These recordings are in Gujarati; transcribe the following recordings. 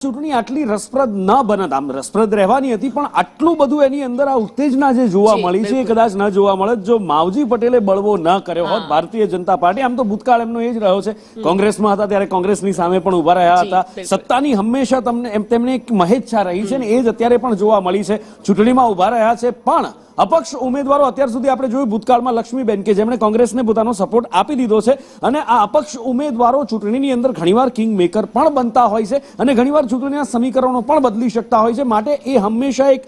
ચૂંટણી આટલી રસપ્રદ ન બનત, આમ રસપ્રદ રહેવાની હતી, પણ આટલું બધું એની અંદર આ ઉત્તેજના જે જોવા મળી છે એ કદાચ ન જોવા મળત જો માવજી પટેલે બળવો ન કર્યો હોત. ભારતીય જનતા પાર્ટી, આમ તો ભૂતકાળ એમનો એ જ રહ્યો છે, કોંગ્રેસમાં હતા ત્યારે કોંગ્રેસની સામે પણ ઉભા રહ્યા હતા, સત્તાની હંમેશા તેમને એક મહેચ્છા રહી છે ને એ જ અત્યારે પણ જોવા મળી છે. ચૂંટણીમાં ઉભા રહ્યા છે, પણ અપક્ષ ઉમેદવારો અત્યાર સુધી આપણે જોયું ભૂતકાળમાં લક્ષ્મીબેન કે જેમણે કોંગ્રેસને પોતાનો સપોર્ટ આપી દીધો છે, અને આ અપક્ષ ઉમેદવારો ચૂંટણીની અંદર ઘણીવાર કિંગ મેકર પણ બનતા હોય છે અને ઘણીવાર ચૂંટણીના સમીકરણો પણ બદલી શકતા હોય છે, માટે એ હંમેશા એક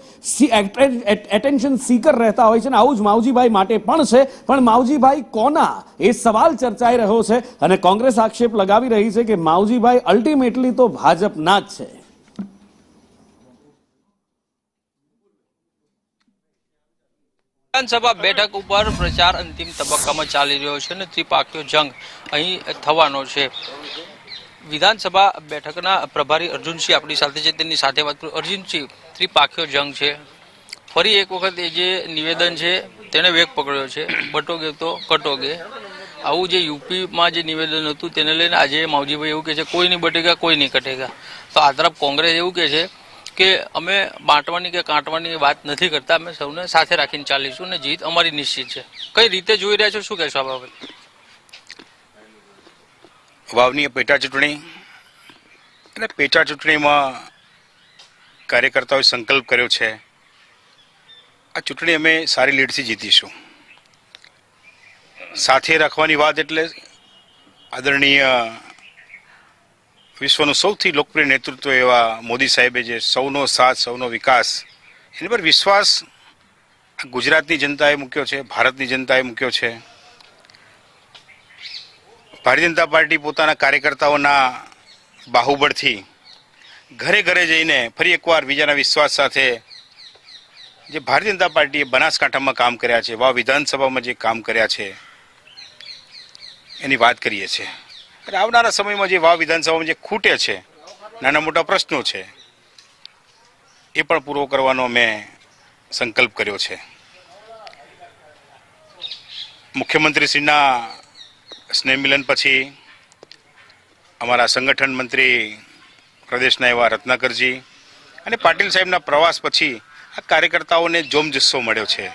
એટેન્શન સીકર રહેતા હોય છે અને આવું જ માવજીભાઈ માટે પણ છે. પણ માવજીભાઈ કોના, એ સવાલ ચર્ચાઈ રહ્યો છે અને કોંગ્રેસ આક્ષેપ લગાવી રહી છે કે માવજીભાઈ અલ્ટિમેટલી તો ભાજપના જ છે. વિધાનસભા બેઠક ઉપર પ્રચાર અંતિમ તબક્કામાં ચાલી રહ્યો છે અને ત્રિપાખીયો જંગ અહીં થવાનો છે. વિધાનસભા બેઠકના પ્રભારી અર્જુનસિંહ આપણી સાથે છે, તેની સાથે વાત કરું. અર્જુનસિંહ, ત્રિપાખીયો જંગ છે, ફરી એક વખત એ જે નિવેદન છે તેને વેગ પકડ્યો છે, બટોગે તો કટોગે. આવું જે યુપીમાં જે નિવેદન હતું તેને લઈને આજે માવજીભાઈ એવું કહે છે કોઈ નહીં બટેગા, કોઈ નહીં કટેગા. તો આ તરફ કોંગ્રેસ એવું કહે છે કે અમે બાંટવાની કે કાંટવાની વાત નથી કરતા, અમે સૌને સાથે રાખીને ચાલીશું અને જીત અમારી નિશ્ચિત છે. કઈ રીતે જોઈ રહ્યા છો, શું કહેશો આ બાબત? વાવની પેટા ચૂંટણી અને પેટા ચૂંટણીમાં કાર્યકર્તાઓએ સંકલ્પ કર્યો છે આ ચૂંટણી અમે સારી લીડથી જીતીશું. સાથે રાખવાની વાત એટલે આદરણીય વિશ્વનું સૌથી લોકપ્રિય નેતૃત્વ એવા મોદી સાહેબે જે સૌનો સાથ, સૌનો વિકાસ, એની પર વિશ્વાસ ગુજરાતની જનતાએ મૂક્યો છે, ભારતની જનતાએ મૂક્યો છે. ભારતીય જનતા પાર્ટી પોતાના કાર્યકર્તાઓના બાહુબળથી ઘરે ઘરે જઈને ફરી એકવાર બીજાના વિશ્વાસ સાથે જે ભારતીય જનતા પાર્ટીએ બનાસકાંઠામાં કામ કર્યા છે, વાવ વિધાનસભામાં જે કામ કર્યા છે એની વાત કરીએ છીએ. અને આવનારા સમયમાં જે વાવ વિધાનસભામાં જે ખૂટે છે, નાના મોટા પ્રશ્નો છે, એ પણ પૂરો કરવાનો મેં સંકલ્પ કર્યો છે. મુખ્યમંત્રીશ્રીના સ્નેહ મિલન પછી અમારા સંગઠન મંત્રી પ્રદેશના એવા રત્નાકરજી અને પાટીલ સાહેબના પ્રવાસ પછી આ કાર્યકર્તાઓને જોમ જુસ્સો મળ્યો છે.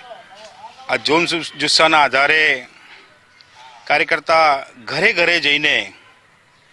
આ જોમ જુસ્સાના આધારે કાર્યકર્તા ઘરે ઘરે જઈને